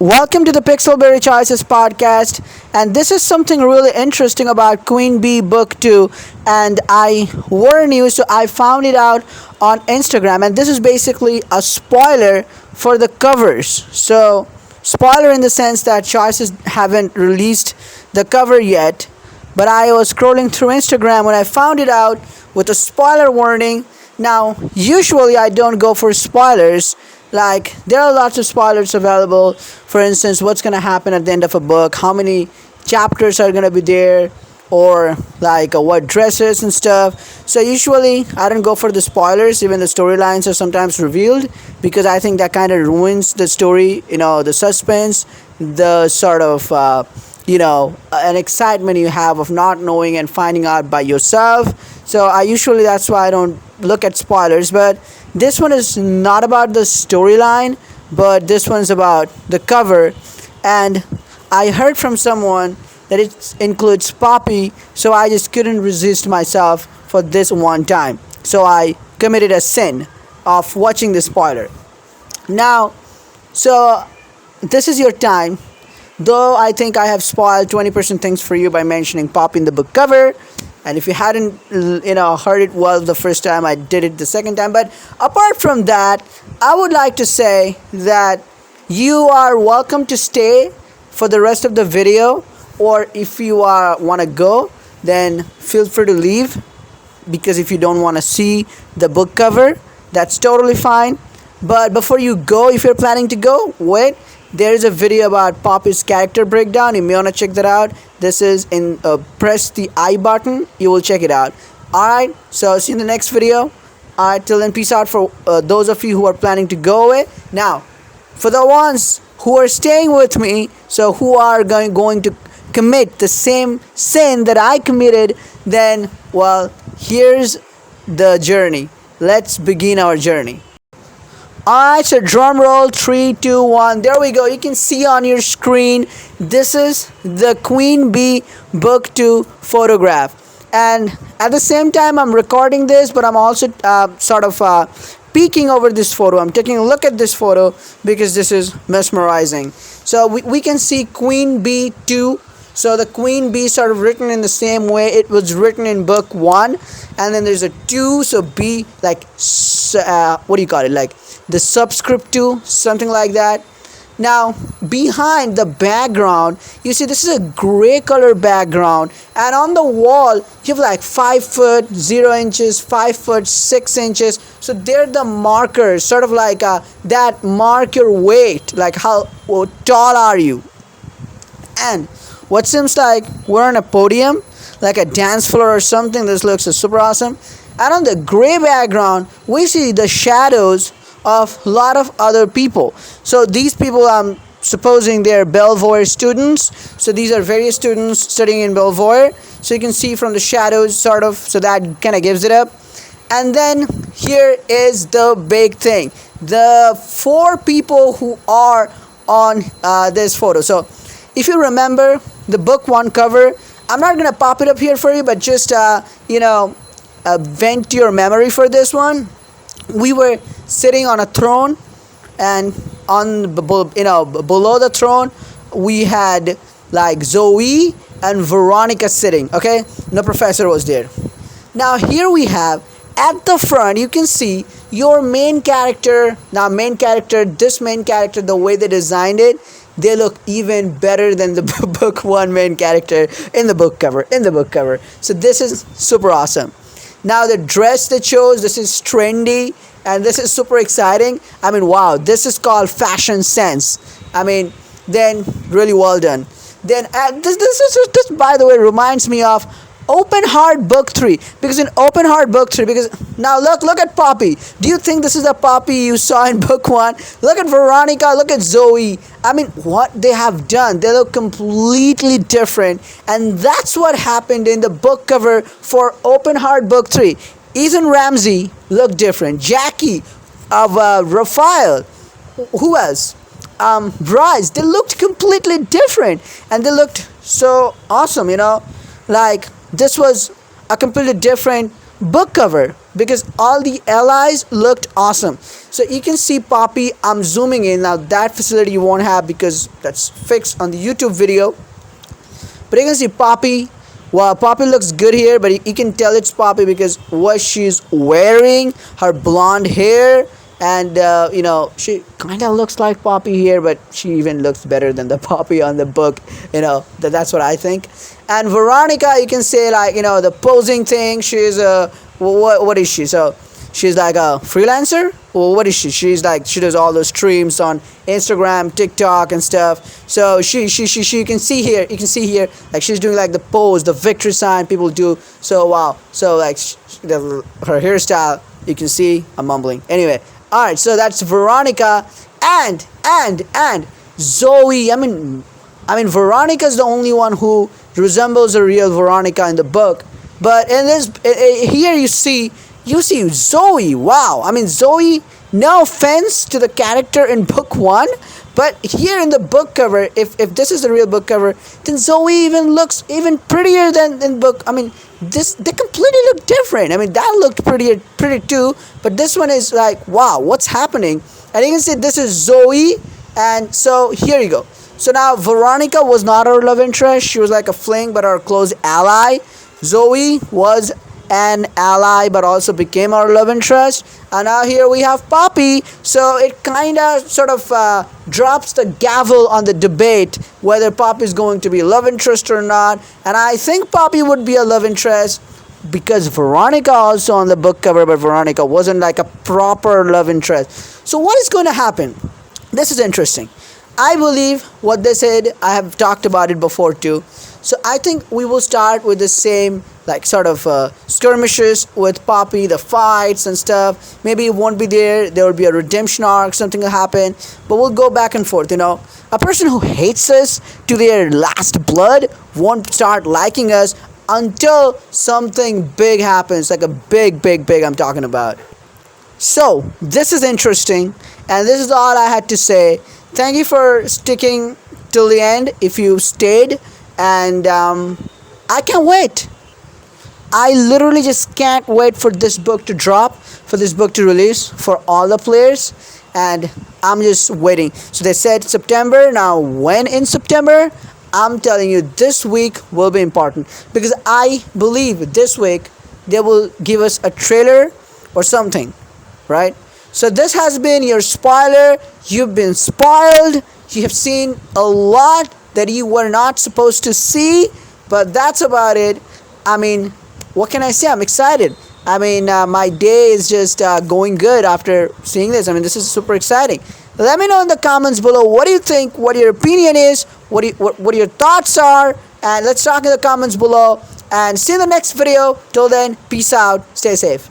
Welcome to the Pixelberry Choices podcast, and this is something really interesting about Queen Bee Book 2. And I warn you, so I found it out on Instagram, and this is basically a spoiler for the covers. So, spoiler in the sense that Choices haven't released the cover yet, but I was scrolling through Instagram when I found it out with a spoiler warning. Now, usually I don't go for spoilers. Like, there are lots of spoilers available. For instance, what's going to happen at the end of a book, how many chapters are going to be there, or like what dresses and stuff. So, usually, I don't go for the spoilers. Even the storylines are sometimes revealed because I think that kind of ruins the story, the suspense, the sort of an excitement you have of not knowing and finding out by yourself. So I usually, that's why I don't look at spoilers. But this one is not about the storyline, but this one's about the cover. And I heard from someone that it includes Poppy, so I just couldn't resist myself for this one time. So I committed a sin of watching the spoiler. Now, so this is your time. Though I think I have spoiled 20% things for you by mentioning Poppy in the book cover. And if you hadn't, heard it well the first time, I did it the second time. But apart from that, I would like to say that you are welcome to stay for the rest of the video. Or if you want to go, then feel free to leave. Because if you don't want to see the book cover, that's totally fine. But before you go, if you're planning to go, wait. There is a video about Poppy's character breakdown. You may want to check that out. This is in press the I button. You will check it out. Alright, so see you in the next video. Alright, till then, peace out for those of you who are planning to go away. Now, for the ones who are staying with me, so who are going to commit the same sin that I committed, then, well, here's the journey. Let's begin our journey. Alright, so drum roll, 3, 2, 1. There we go. You can see on your screen, this is the Queen Bee Book 2 photograph. And at the same time, I'm recording this, but I'm also peeking over this photo. I'm taking a look at this photo because this is mesmerizing. So we can see Queen Bee 2. So the Queen Bee sort of written in the same way it was written in book 1. And then there's a 2, so B, like, what do you call it? Like, the subscript 2, something like that. Now, behind the background, you see this is a gray color background, and on the wall you have like 5 foot 0 inches, 5 foot 6 inches. So they're the markers, sort of like that mark your weight, like how tall are you. And what seems like we're on a podium, like a dance floor or something. This looks super awesome. And on the gray background, we see the shadows of a lot of other people. So these people, I'm supposing they're Belvoir students. So these are various students studying in Belvoir. So you can see from the shadows, sort of, so that kind of gives it up. And then here is the big thing. The 4 people who are on this photo. So if you remember the book 1 cover, I'm not going to pop it up here for you, but just, vent your memory for this one. We were sitting on a throne, and below the throne we had like Zoe and Veronica sitting. Okay, no professor was there. Now here we have at the front, you can see your main character. Now this main character, the way they designed it, they look even better than the book 1 main character in the book cover. So this is super awesome. Now the dress they chose, this is trendy and this is super exciting. I mean, wow, this is called fashion sense. I mean, then really well done. Then this by the way reminds me of Open Heart Book 3, because in Open Heart Book 3, because now look at Poppy. Do you think this is the Poppy you saw in book 1? Look at Veronica, look at Zoe. I mean, what they have done, they look completely different, and that's what happened in the book cover for Open Heart Book 3. Ethan Ramsey looked different. Jackie of Raphael, who else? Bryce, they looked completely different, and they looked so awesome, like this was a completely different book cover. because all the allies looked awesome. So you can see Poppy. I'm zooming in now. That facility you won't have because that's fixed on the YouTube video. But you can see Poppy. Wow, Poppy looks good here, but you can tell it's Poppy because what she's wearing, her blonde hair, and she kind of looks like Poppy here, but she even looks better than the Poppy on the book. That's what I think. And Veronica, you can say like the posing thing. She's a what is she? So she's like a freelancer. Well, what is she? She's like she does all those streams on Instagram, TikTok, and stuff. So she you can see here. You can see here like she's doing like the pose, the victory sign people do. So wow. So like her hairstyle. You can see I'm mumbling. Anyway, all right. So that's Veronica and Zoe. I mean Veronica's the only one who resembles a real Veronica in the book. But in this here you see Zoe. Wow. I mean Zoe, no offense to the character in book 1, but here in the book cover, if this is the real book cover, then Zoe even looks even prettier than in book. I mean they completely look different. I mean that looked pretty too, but this one is like wow, what's happening? And you can see this is Zoe, and so here you go. So now Veronica was not our love interest. She was like a fling, but our close ally. Zoe was an ally, but also became our love interest. And now here we have Poppy. So it kind of sort of drops the gavel on the debate whether Poppy is going to be a love interest or not. And I think Poppy would be a love interest because Veronica also on the book cover, but Veronica wasn't like a proper love interest. So what is going to happen? This is interesting. I believe what they said, I have talked about it before too. So I think we will start with the same like sort of skirmishes with Poppy, the fights and stuff. Maybe it won't be there. There will be a redemption arc, something will happen. But we'll go back and forth, A person who hates us to their last blood won't start liking us until something big happens, like a big I'm talking about. So this is interesting, and this is all I had to say. Thank you for sticking till the end if you stayed, and I can't wait. I literally just can't wait for this book to drop, for this book to release for all the players, and I'm just waiting. So they said September. Now when in September? I'm telling you, this week will be important because I believe this week they will give us a trailer or something, right? So this has been your spoiler. You've been spoiled. You have seen a lot that you were not supposed to see, but that's about it. I mean, what can I say? I'm excited. I mean, my day is just going good after seeing this. I mean, this is super exciting. Let me know in the comments below what do you think, what your opinion is, what your thoughts are, and let's talk in the comments below. And see you in the next video. Till then, peace out. Stay safe.